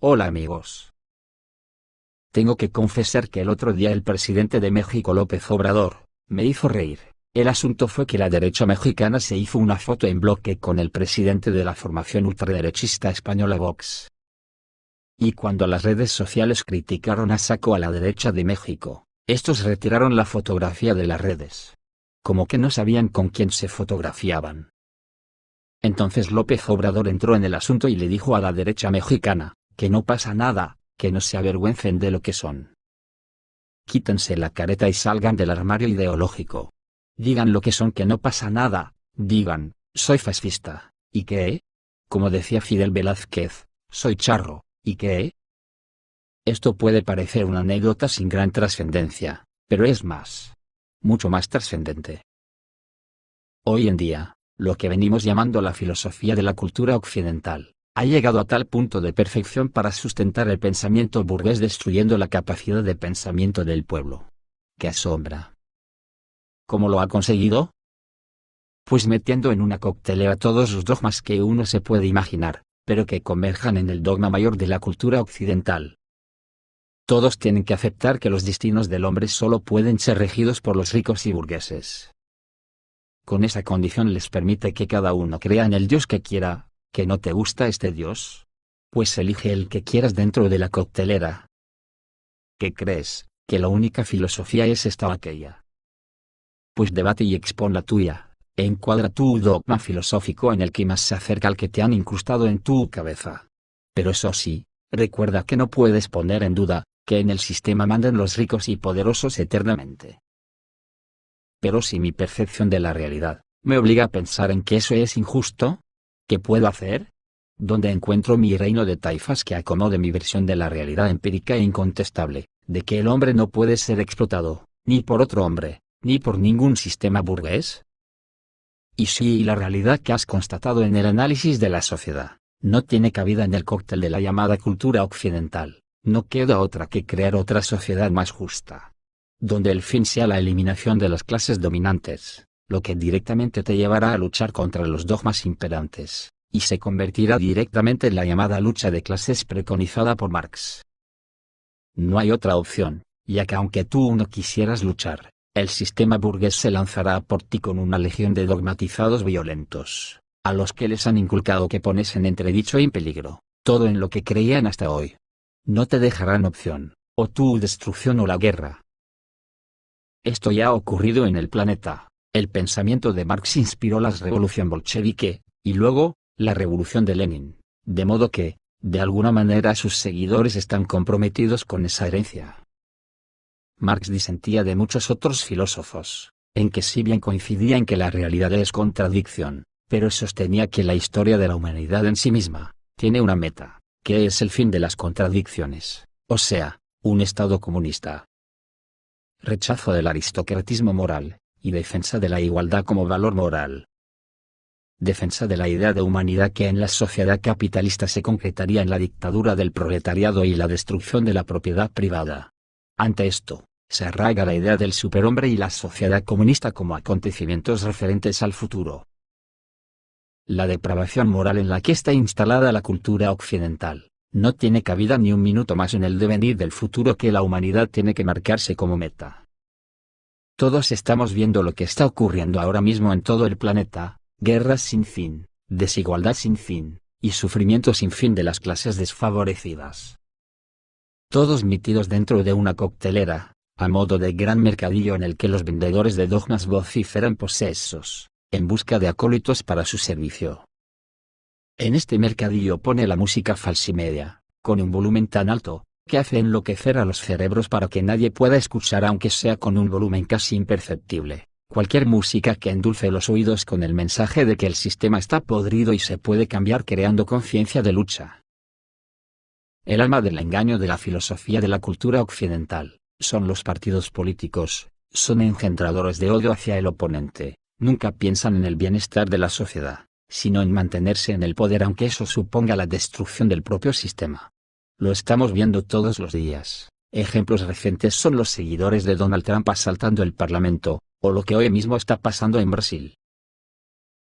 Hola amigos. Tengo que confesar que el otro día el presidente de México López Obrador, me hizo reír. El asunto fue que la derecha mexicana se hizo una foto en bloque con el presidente de la formación ultraderechista española Vox. Y cuando las redes sociales criticaron a saco a la derecha de México, estos retiraron la fotografía de las redes. Como que no sabían con quién se fotografiaban. Entonces López Obrador entró en el asunto y le dijo a la derecha mexicana, que no pasa nada, que no se avergüencen de lo que son. Quítense la careta y salgan del armario ideológico. Digan lo que son, que no pasa nada, digan, soy fascista, ¿y qué? Como decía Fidel Velázquez, soy charro, ¿y qué? Esto puede parecer una anécdota sin gran trascendencia, pero es mucho más trascendente. Hoy en día, lo que venimos llamando la filosofía de la cultura occidental, ha llegado a tal punto de perfección para sustentar el pensamiento burgués, destruyendo la capacidad de pensamiento del pueblo. ¡Qué asombra! ¿Cómo lo ha conseguido? Pues metiendo en una coctelera todos los dogmas que uno se puede imaginar, pero que converjan en el dogma mayor de la cultura occidental. Todos tienen que aceptar que los destinos del hombre solo pueden ser regidos por los ricos y burgueses. Con esa condición les permite que cada uno crea en el Dios que quiera. ¿Que no te gusta este Dios? Pues elige el que quieras dentro de la coctelera. ¿Qué crees, que la única filosofía es esta o aquella? Pues debate y expon la tuya, e encuadra tu dogma filosófico en el que más se acerca al que te han incrustado en tu cabeza. Pero eso sí, recuerda que no puedes poner en duda, que en el sistema mandan los ricos y poderosos eternamente. Pero si mi percepción de la realidad me obliga a pensar en que eso es injusto, ¿qué puedo hacer? ¿Dónde encuentro mi reino de taifas que acomode mi versión de la realidad empírica e incontestable, de que el hombre no puede ser explotado, ni por otro hombre, ni por ningún sistema burgués? Y si la realidad que has constatado en el análisis de la sociedad no tiene cabida en el cóctel de la llamada cultura occidental, no queda otra que crear otra sociedad más justa, donde el fin sea la eliminación de las clases dominantes, lo que directamente te llevará a luchar contra los dogmas imperantes, y se convertirá directamente en la llamada lucha de clases preconizada por Marx. No hay otra opción, ya que aunque tú no quisieras luchar, el sistema burgués se lanzará por ti con una legión de dogmatizados violentos, a los que les han inculcado que pones en entredicho y en peligro todo en lo que creían hasta hoy. No te dejarán opción, o tu destrucción o la guerra. Esto ya ha ocurrido en el planeta. El pensamiento de Marx inspiró la revolución bolchevique, y luego, la revolución de Lenin, de modo que, de alguna manera sus seguidores están comprometidos con esa herencia. Marx disentía de muchos otros filósofos, en que si bien coincidía en que la realidad es contradicción, pero sostenía que la historia de la humanidad en sí misma, tiene una meta, que es el fin de las contradicciones, o sea, un Estado comunista. Rechazo del aristocratismo moral, y defensa de la igualdad como valor moral. Defensa de la idea de humanidad que en la sociedad capitalista se concretaría en la dictadura del proletariado y la destrucción de la propiedad privada. Ante esto, se arraiga la idea del superhombre y la sociedad comunista como acontecimientos referentes al futuro. La depravación moral en la que está instalada la cultura occidental, no tiene cabida ni un minuto más en el devenir del futuro que la humanidad tiene que marcarse como meta. Todos estamos viendo lo que está ocurriendo ahora mismo en todo el planeta, guerras sin fin, desigualdad sin fin, y sufrimiento sin fin de las clases desfavorecidas. Todos metidos dentro de una coctelera, a modo de gran mercadillo en el que los vendedores de dogmas vociferan posesos, en busca de acólitos para su servicio. En este mercadillo pone la música falsimedia, con un volumen tan alto, que hace enloquecer a los cerebros para que nadie pueda escuchar aunque sea con un volumen casi imperceptible, cualquier música que endulce los oídos con el mensaje de que el sistema está podrido y se puede cambiar creando conciencia de lucha. El alma del engaño de la filosofía de la cultura occidental, son los partidos políticos, son engendradores de odio hacia el oponente, nunca piensan en el bienestar de la sociedad, sino en mantenerse en el poder aunque eso suponga la destrucción del propio sistema. Lo estamos viendo todos los días. Ejemplos recientes son los seguidores de Donald Trump asaltando el Parlamento, o lo que hoy mismo está pasando en Brasil.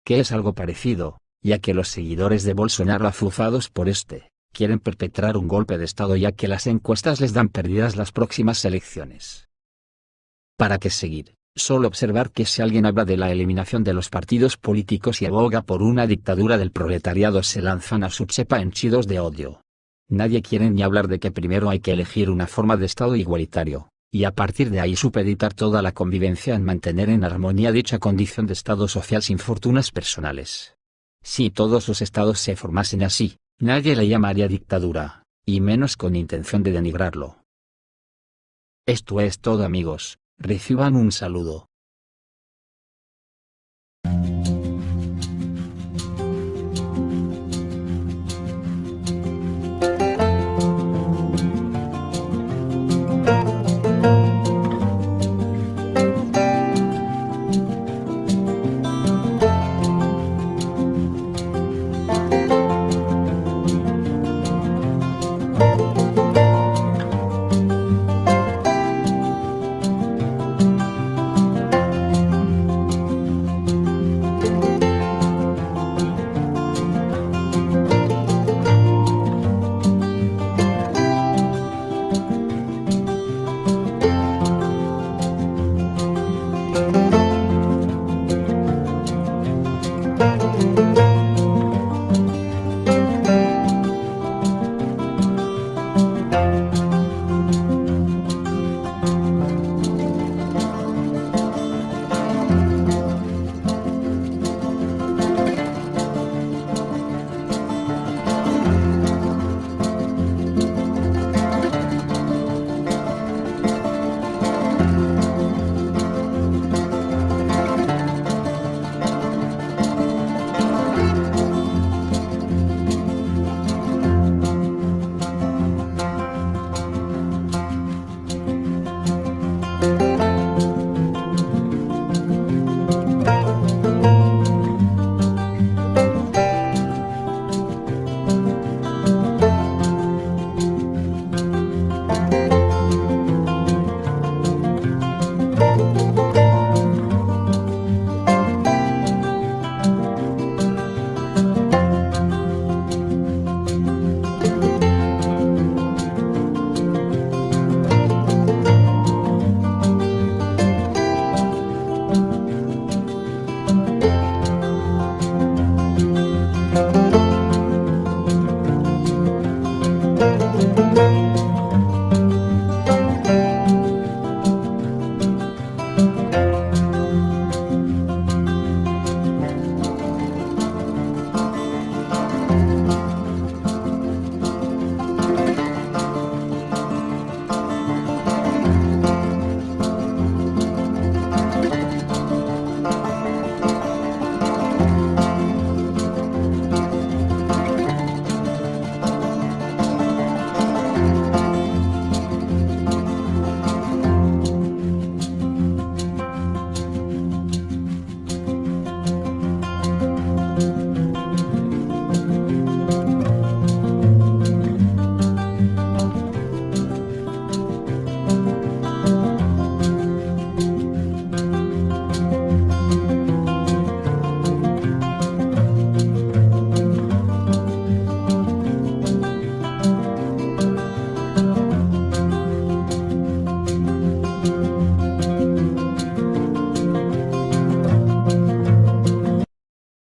Que es algo parecido, ya que los seguidores de Bolsonaro azuzados por este, Quieren perpetrar un golpe de Estado ya que las encuestas les dan perdidas las próximas elecciones. ¿Para qué seguir? Solo observar que si alguien habla de la eliminación de los partidos políticos y aboga por una dictadura del proletariado se lanzan a su chepa henchidos de odio. Nadie quiere ni hablar de que primero hay que elegir una forma de Estado igualitario, y a partir de ahí supeditar toda la convivencia en mantener en armonía dicha condición de Estado social sin fortunas personales. Si todos los estados se formasen así, nadie le llamaría dictadura, y menos con intención de denigrarlo. Esto es todo amigos, reciban un saludo.